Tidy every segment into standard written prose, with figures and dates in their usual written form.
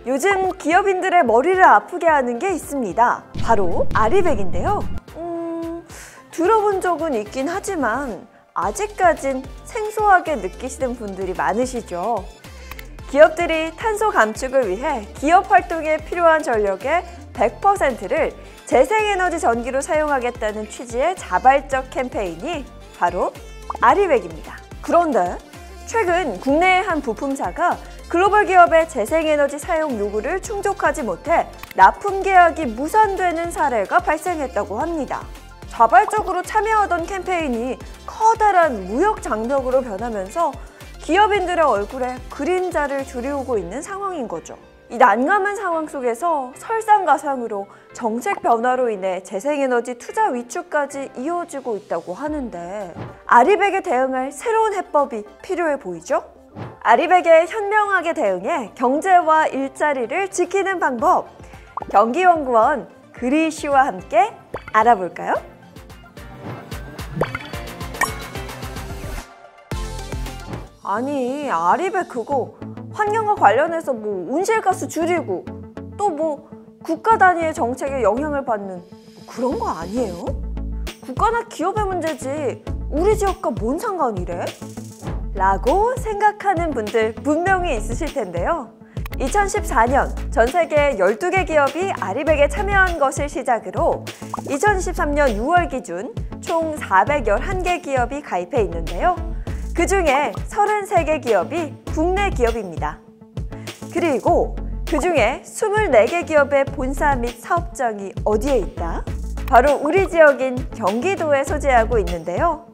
요즘 기업인들의 머리를 아프게 하는 게 있습니다. 바로 아리백인데요. 들어본 적은 있긴 하지만 아직까진 생소하게 느끼시는 분들이 많으시죠. 기업들이 탄소 감축을 위해 기업 활동에 필요한 전력의 100%를 재생에너지 전기로 사용하겠다는 취지의 자발적 캠페인이 바로 아리백입니다. 그런데 최근 국내의 한 부품사가 글로벌 기업의 재생에너지 사용 요구를 충족하지 못해 납품 계약이 무산되는 사례가 발생했다고 합니다. 자발적으로 참여하던 캠페인이 커다란 무역 장벽으로 변하면서 기업인들의 얼굴에 그림자를 들이우고 있는 상황인 거죠. 이 난감한 상황 속에서 설상가상으로 정책 변화로 인해 재생에너지 투자 위축까지 이어지고 있다고 하는데 아리백에 대응할 새로운 해법이 필요해 보이죠? 아리백에 현명하게 대응해 경제와 일자리를 지키는 방법, 경기연구원 그리 씨와 함께 알아볼까요? 아니, 아리백 그거 환경과 관련해서 온실가스 줄이고 또 국가 단위의 정책에 영향을 받는 그런 거 아니에요? 국가나 기업의 문제지 우리 지역과 뭔 상관이래? 라고 생각하는 분들 분명히 있으실 텐데요. 2014년 전 세계 12개 기업이 아리백에 참여한 것을 시작으로 2023년 6월 기준 총 411개 기업이 가입해 있는데요. 그 중에 33개 기업이 국내 기업입니다. 그리고 그 중에 24개 기업의 본사 및 사업장이 어디에 있다? 바로 우리 지역인 경기도에 소재하고 있는데요.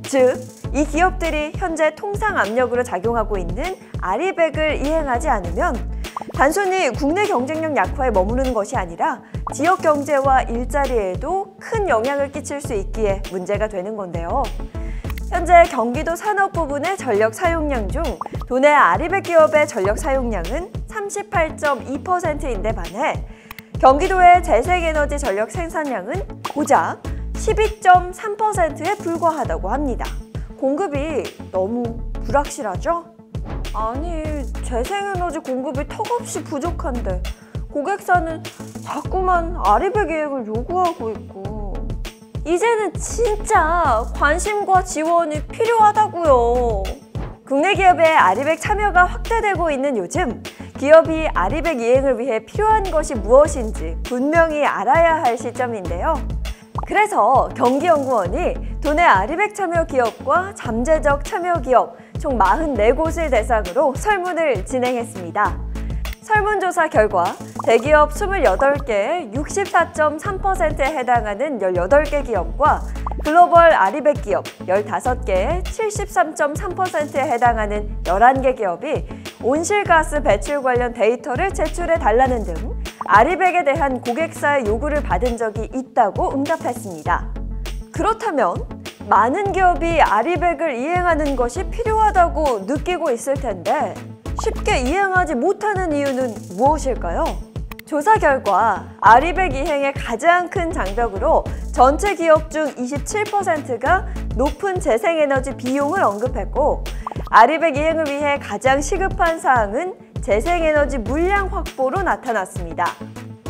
즉, 이 기업들이 현재 통상 압력으로 작용하고 있는 아리백을 이행하지 않으면 단순히 국내 경쟁력 약화에 머무르는 것이 아니라 지역 경제와 일자리에도 큰 영향을 끼칠 수 있기에 문제가 되는 건데요. 현재 경기도 산업 부분의 전력 사용량 중 도내 아리백 기업의 전력 사용량은 38.2%인데 반해 경기도의 재생에너지 전력 생산량은 고작 12.3%에 불과하다고 합니다. 공급이 너무 불확실하죠? 아니, 재생에너지 공급이 턱없이 부족한데 고객사는 자꾸만 아리백 이행을 요구하고 있고 이제는 진짜 관심과 지원이 필요하다고요. 국내 기업의 아리백 참여가 확대되고 있는 요즘 기업이 아리백 이행을 위해 필요한 것이 무엇인지 분명히 알아야 할 시점인데요. 그래서 경기연구원이 도내 아리백 참여 기업과 잠재적 참여 기업 총 44곳을 대상으로 설문을 진행했습니다. 설문조사 결과 대기업 28개의 64.3%에 해당하는 18개 기업과 글로벌 아리백 기업 15개의 73.3%에 해당하는 11개 기업이 온실가스 배출 관련 데이터를 제출해 달라는 등 아리백에 대한 고객사의 요구를 받은 적이 있다고 응답했습니다. 그렇다면 많은 기업이 아리백을 이행하는 것이 필요하다고 느끼고 있을 텐데 쉽게 이행하지 못하는 이유는 무엇일까요? 조사 결과 아리백 이행의 가장 큰 장벽으로 전체 기업 중 27%가 높은 재생에너지 비용을 언급했고 아리백 이행을 위해 가장 시급한 사항은 재생에너지 물량 확보로 나타났습니다.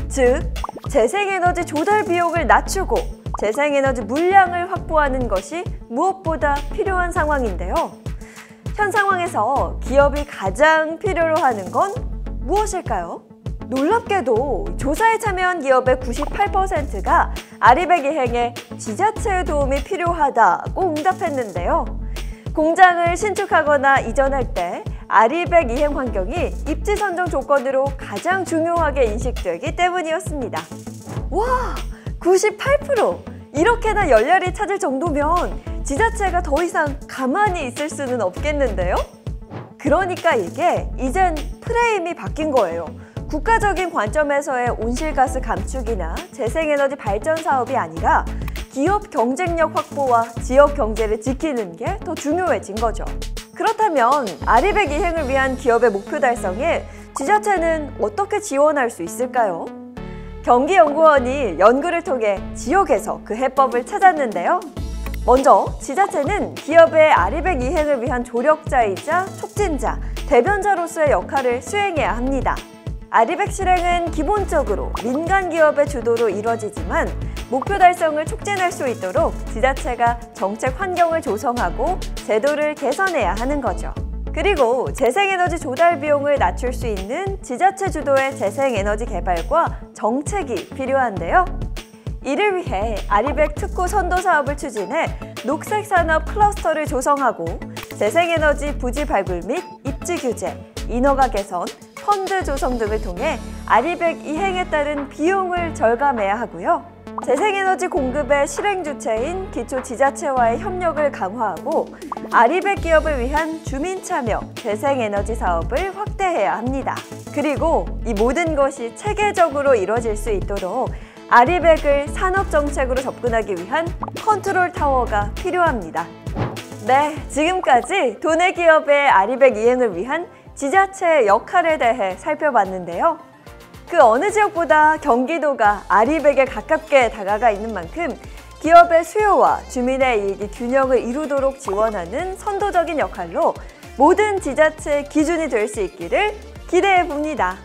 즉, 재생에너지 조달 비용을 낮추고 재생에너지 물량을 확보하는 것이 무엇보다 필요한 상황인데요. 현 상황에서 기업이 가장 필요로 하는 건 무엇일까요? 놀랍게도 조사에 참여한 기업의 98%가 아리백 이행에 지자체의 도움이 필요하다고 응답했는데요. 공장을 신축하거나 이전할 때 아리백 이행 환경이 입지 선정 조건으로 가장 중요하게 인식되기 때문이었습니다. 와, 98%! 이렇게나 열렬히 찾을 정도면 지자체가 더 이상 가만히 있을 수는 없겠는데요? 그러니까 이게 이젠 프레임이 바뀐 거예요. 국가적인 관점에서의 온실가스 감축이나 재생에너지 발전 사업이 아니라 기업 경쟁력 확보와 지역 경제를 지키는 게 더 중요해진 거죠. 그렇다면 아리백 이행을 위한 기업의 목표 달성에 지자체는 어떻게 지원할 수 있을까요? 경기연구원이 연구를 통해 지역에서 그 해법을 찾았는데요. 먼저 지자체는 기업의 아리백 이행을 위한 조력자이자 촉진자, 대변자로서의 역할을 수행해야 합니다. 아리백 실행은 기본적으로 민간 기업의 주도로 이뤄지지만 목표 달성을 촉진할 수 있도록 지자체가 정책 환경을 조성하고 제도를 개선해야 하는 거죠. 그리고 재생에너지 조달 비용을 낮출 수 있는 지자체 주도의 재생에너지 개발과 정책이 필요한데요. 이를 위해 아리백 특구 선도 사업을 추진해 녹색산업 클러스터를 조성하고 재생에너지 부지 발굴 및 입지 규제, 인허가 개선, 펀드 조성 등을 통해 아리백 이행에 따른 비용을 절감해야 하고요. 재생에너지 공급의 실행 주체인 기초지자체와의 협력을 강화하고 아리백 기업을 위한 주민 참여 재생에너지 사업을 확대해야 합니다. 그리고 이 모든 것이 체계적으로 이뤄질 수 있도록 아리백을 산업정책으로 접근하기 위한 컨트롤 타워가 필요합니다. 네, 지금까지 도내 기업의 아리백 이행을 위한 지자체의 역할에 대해 살펴봤는데요. 그 어느 지역보다 경기도가 아리백에 가깝게 다가가 있는 만큼 기업의 수요와 주민의 이익이 균형을 이루도록 지원하는 선도적인 역할로 모든 지자체의 기준이 될 수 있기를 기대해 봅니다.